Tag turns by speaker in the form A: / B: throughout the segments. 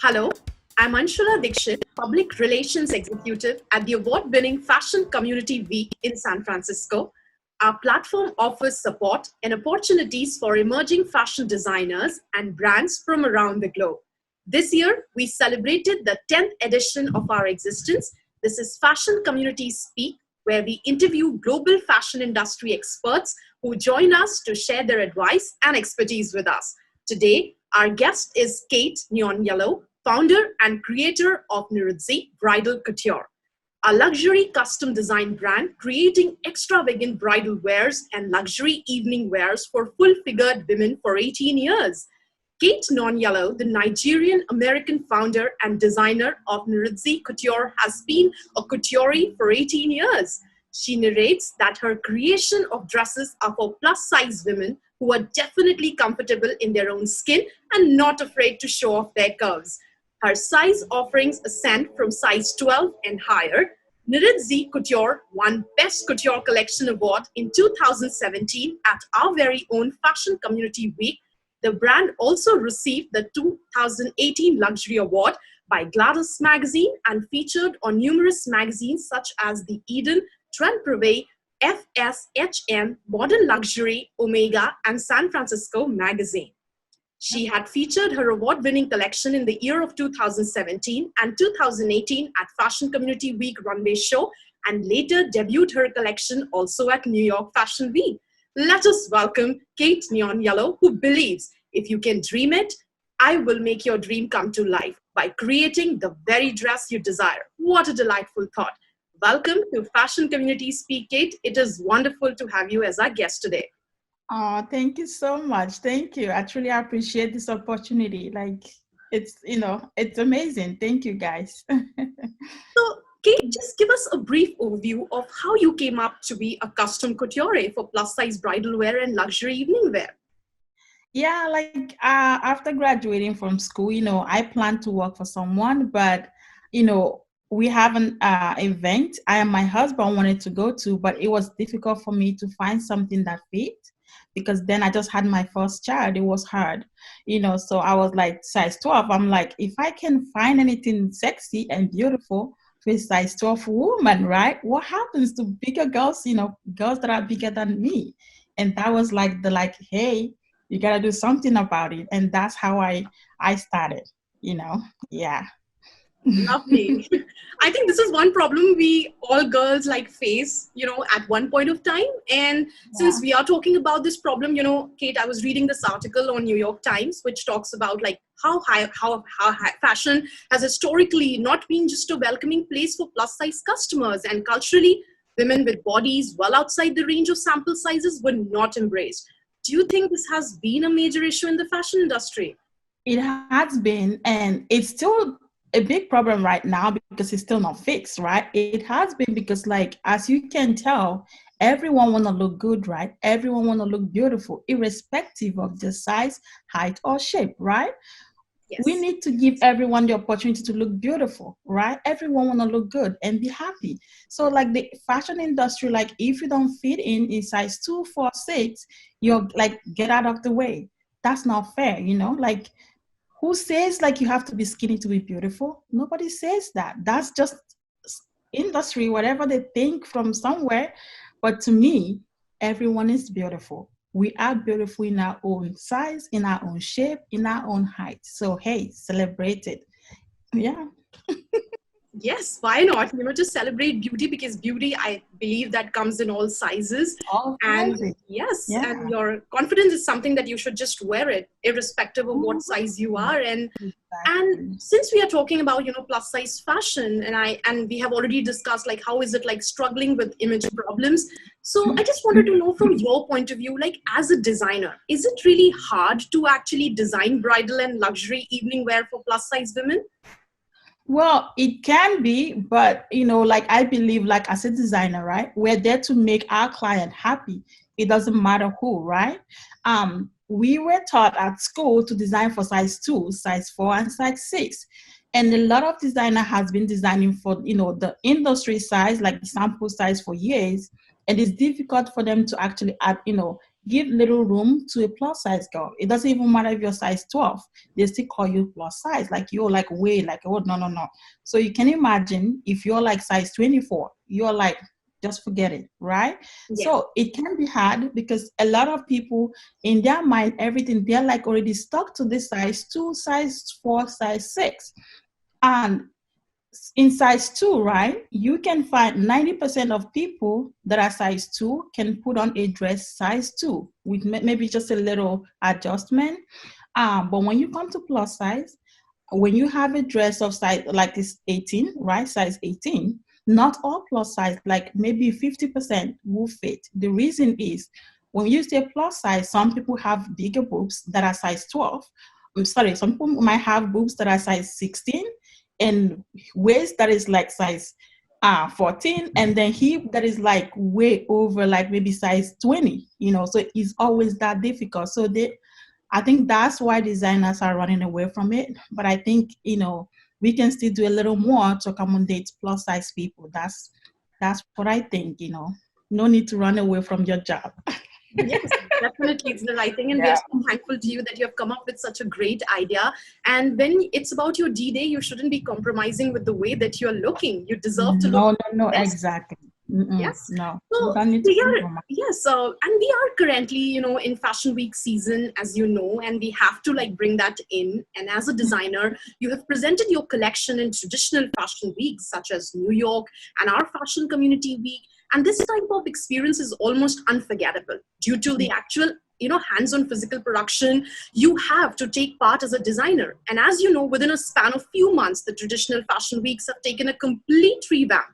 A: Hello, I'm Anshula Dixit, Public Relations Executive at the award winning Fashion Community Week in San Francisco. Our platform offers support and opportunities for emerging fashion designers and brands from around the globe. This year, we celebrated the 10th edition of our existence. This is Fashion Community Speak, where we interview global fashion industry experts who join us to share their advice and expertise with us. Today, our guest is Kate Neon Yellow, founder and creator of Niridzi Bridal Couture, a luxury custom design brand creating extravagant bridal wears and luxury evening wears for full-figured women for 18 years. Kate Nonyalo, the Nigerian-American founder and designer of Niridzi Couture, has been a couturier for 18 years. She narrates that her creation of dresses are for plus-size women who are definitely comfortable in their own skin and not afraid to show off their curves. Her size offerings ascend from size 12 and higher. Niridzi Couture won Best Couture Collection Award in 2017 at our very own Fashion Community Week. The brand also received the 2018 Luxury Award by Gladys Magazine and featured on numerous magazines such as The Eden, Trend Privé, FSHM, Modern Luxury, Omega, and San Francisco Magazine. She had featured her award-winning collection in the year of 2017 and 2018 at Fashion Community Week Runway Show, and later debuted her collection also at New York Fashion Week. Let us welcome Kate Neon Yellow, who believes if you can dream it, I will make your dream come to life by creating the very dress you desire. What a delightful thought. Welcome to Fashion Community Speak, Kate. It is wonderful to have you as our guest today.
B: Oh, thank you so much. Thank you. I truly appreciate this opportunity. It's amazing. Thank you, guys.
A: So, Kate, just give us a brief overview of how you came up to be a custom couturier for plus-size bridal wear and luxury evening wear.
B: Yeah, after graduating from school, I planned to work for someone, but, we have an event I and my husband wanted to go to, but it was difficult for me to find something that fit because then I just had my first child. It was hard, so I was like size 12. I'm like, if I can find anything sexy and beautiful for a size 12 woman, right? What happens to bigger girls, girls that are bigger than me? And that was hey, you gotta do something about it. And that's how I started, yeah.
A: Lovely. I think this is one problem we all girls face, at one point of time. And since we are talking about this problem, Kate, I was reading this article on New York Times, which talks about how high fashion has historically not been just a welcoming place for plus size customers, and culturally, women with bodies well outside the range of sample sizes were not embraced. Do you think this has been a major issue in the fashion industry?
B: It has been, and it's still a big problem right now because it's still not fixed, right? It has been because, as you can tell, everyone want to look good, right? Everyone want to look beautiful, irrespective of the size, height, or shape, right?
A: Yes.
B: We need to give everyone the opportunity to look beautiful, right? Everyone want to look good and be happy. So the fashion industry, if you don't fit in size 2, 4, 6, you're get out of the way. That's not fair, who says you have to be skinny to be beautiful? Nobody says that. That's just industry, whatever they think from somewhere. But to me, everyone is beautiful. We are beautiful in our own size, in our own shape, in our own height. So, hey, celebrate it. Yeah.
A: Yes, why not? Just celebrate beauty, because beauty, I believe, that comes in all sizes. Yes,
B: yeah.
A: And your confidence is something that you should just wear it, irrespective of what size you are. And since we are talking about plus size fashion, and we have already discussed how is it struggling with image problems. So I just wanted to know from your point of view, as a designer, is it really hard to actually design bridal and luxury evening wear for plus size women?
B: Well, it can be, but I believe, as a designer, right? We're there to make our client happy. It doesn't matter who, right? We were taught at school to design for size 2, size 4, and size 6. And a lot of designer has been designing for, the industry size, the sample size for years. And it's difficult for them to actually add, give little room to a plus size girl. It doesn't even matter if you're size 12, they still call you plus size. Like you're like way like, oh, no, no, no. So you can imagine if you're like size 24, you're like, just forget it, right?
A: Yes.
B: So it can be hard because a lot of people in their mind, everything, they're like already stuck to this size 2, size 4, size 6. And in size 2, right, you can find 90% of people that are size 2 can put on a dress size 2 with maybe just a little adjustment. But when you come to plus size, when you have a dress of size like this 18, right, size 18, not all plus size, like maybe 50% will fit. The reason is when you say plus size, some people have bigger boobs that are size 12. I'm sorry, some people might have boobs that are size 16 and waist that is like size 14, and then hip that is like way over like maybe size 20, so it's always that difficult. So I think that's why designers are running away from it. But I think, we can still do a little more to accommodate plus size people. That's what I think, No need to run away from your job.
A: Yes, definitely. It's the right thing. And we're so thankful to you that you have come up with such a great idea. And when it's about your D-Day, you shouldn't be compromising with the way that you're looking. You deserve to look.
B: No, exactly.
A: Yes.
B: No.
A: So and we are currently, in Fashion Week season, as you know, and we have to bring that in. And as a designer, you have presented your collection in traditional fashion weeks, such as New York and our Fashion Community Week. And this type of experience is almost unforgettable due to the actual, hands-on physical production you have to take part as a designer. And as you know, within a span of few months, the traditional fashion weeks have taken a complete revamp.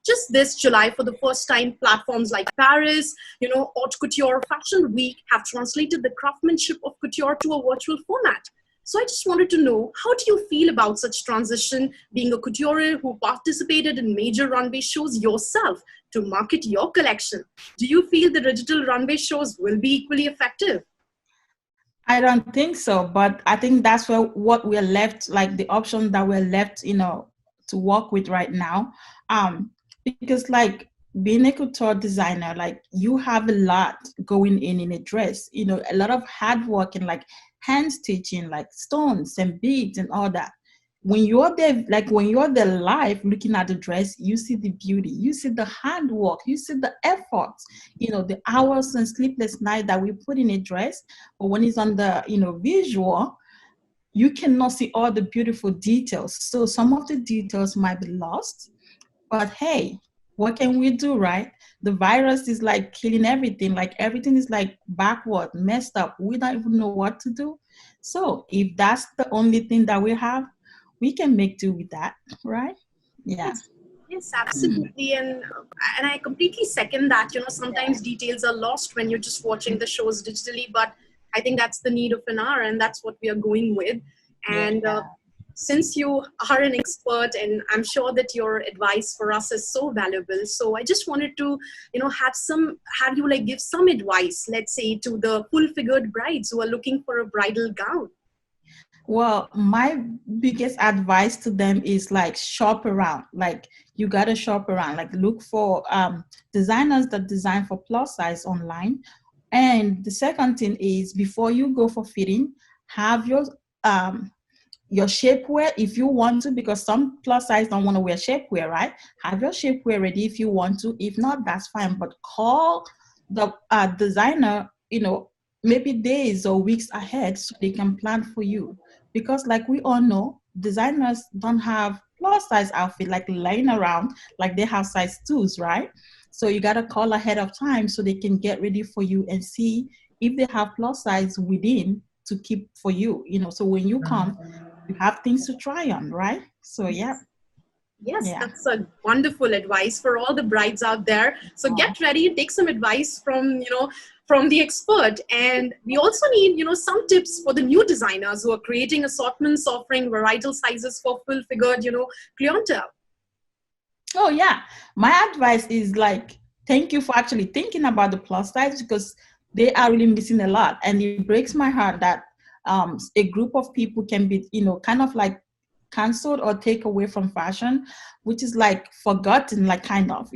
A: Just this July, for the first time, platforms like Paris, Haute Couture Fashion Week have translated the craftsmanship of couture to a virtual format. So I just wanted to know, how do you feel about such transition, being a couturier who participated in major runway shows yourself to market your collection? Do you feel the digital runway shows will be equally effective?
B: I don't think so, but I think that's what we're left, like the option that we're left, to work with right now. Because being a couture designer, you have a lot going in a dress, a lot of hard work and hand stitching, stones and beads and all that. When you're there, when you're there live looking at the dress, you see the beauty, you see the hard work, you see the effort, the hours and sleepless night that we put in a dress. But when it's on the, visual, you cannot see all the beautiful details. So some of the details might be lost, but hey, what can we do, right? The virus is killing everything. Everything is backward, messed up. We don't even know what to do. So if that's the only thing that we have, we can make do with that, right? Yeah.
A: Yes, absolutely. And I completely second that. Sometimes details are lost when you're just watching the shows digitally, but I think that's the need of an hour, and that's what we are going with. And since you are an expert, and I'm sure that your advice for us is so valuable, so I just wanted to, have you give some advice, let's say, to the full-figured brides who are looking for a bridal gown.
B: Well, my biggest advice to them is shop around. You gotta shop around. Look for designers that design for plus size online. And the second thing is, before you go for fitting, have your shapewear if you want to, because some plus size don't want to wear shapewear, right? Have your shapewear ready if you want to. If not, that's fine. But call the designer, maybe days or weeks ahead so they can plan for you. Because we all know, designers don't have plus size outfit lying around they have size 2s, right? So you got to call ahead of time so they can get ready for you and see if they have plus size within to keep for you, so when you come, you have things to try on, right? So
A: Yes, that's a wonderful advice for all the brides out there. So get ready, take some advice from the expert. And we also need some tips for the new designers who are creating assortments offering varietal sizes for full-figured clientele.
B: Oh yeah, my advice is thank you for actually thinking about the plus size, because they are really missing a lot. And it breaks my heart that a group of people can be kind of canceled or take away from fashion, which is forgotten, kind of,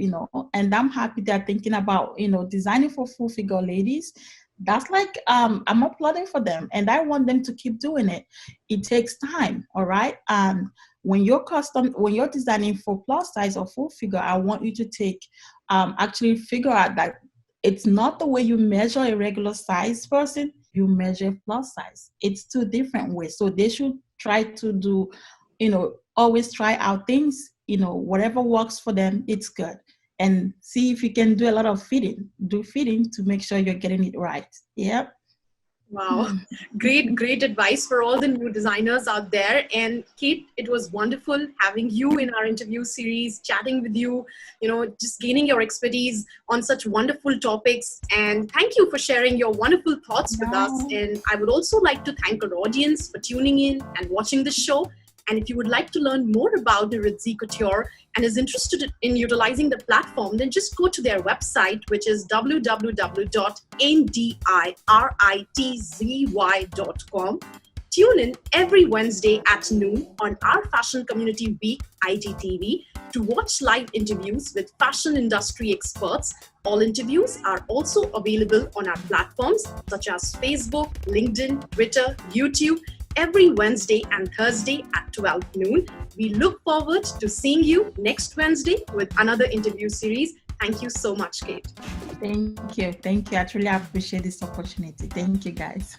B: and I'm happy they're thinking about designing for full figure ladies that's like I'm applauding for them, and I want them to keep doing it. It takes time, all right. When you're designing for plus size or full figure, I want you to take actually figure out that it's not the way you measure a regular size person, you measure plus size. It's two different ways. So they should try to do, always try out things, whatever works for them, it's good. And see if you can do a lot of fitting. Do fitting to make sure you're getting it right. Yep.
A: Wow. Great advice for all the new designers out there. And Kate, it was wonderful having you in our interview series, chatting with you, just gaining your expertise on such wonderful topics. And thank you for sharing your wonderful thoughts with us. And I would also like to thank our audience for tuning in and watching this show. And if you would like to learn more about Nritzzi Couture and is interested in utilizing the platform, then just go to their website, which is www.nritzzy.com. Tune in every Wednesday at noon on our Fashion Community Week IGTV to watch live interviews with fashion industry experts. All interviews are also available on our platforms such as Facebook, LinkedIn, Twitter, YouTube, every Wednesday and Thursday at 12 noon. We look forward to seeing you next Wednesday with another interview series. Thank you so much, Kate.
B: Thank you. I truly appreciate this opportunity. Thank you, guys.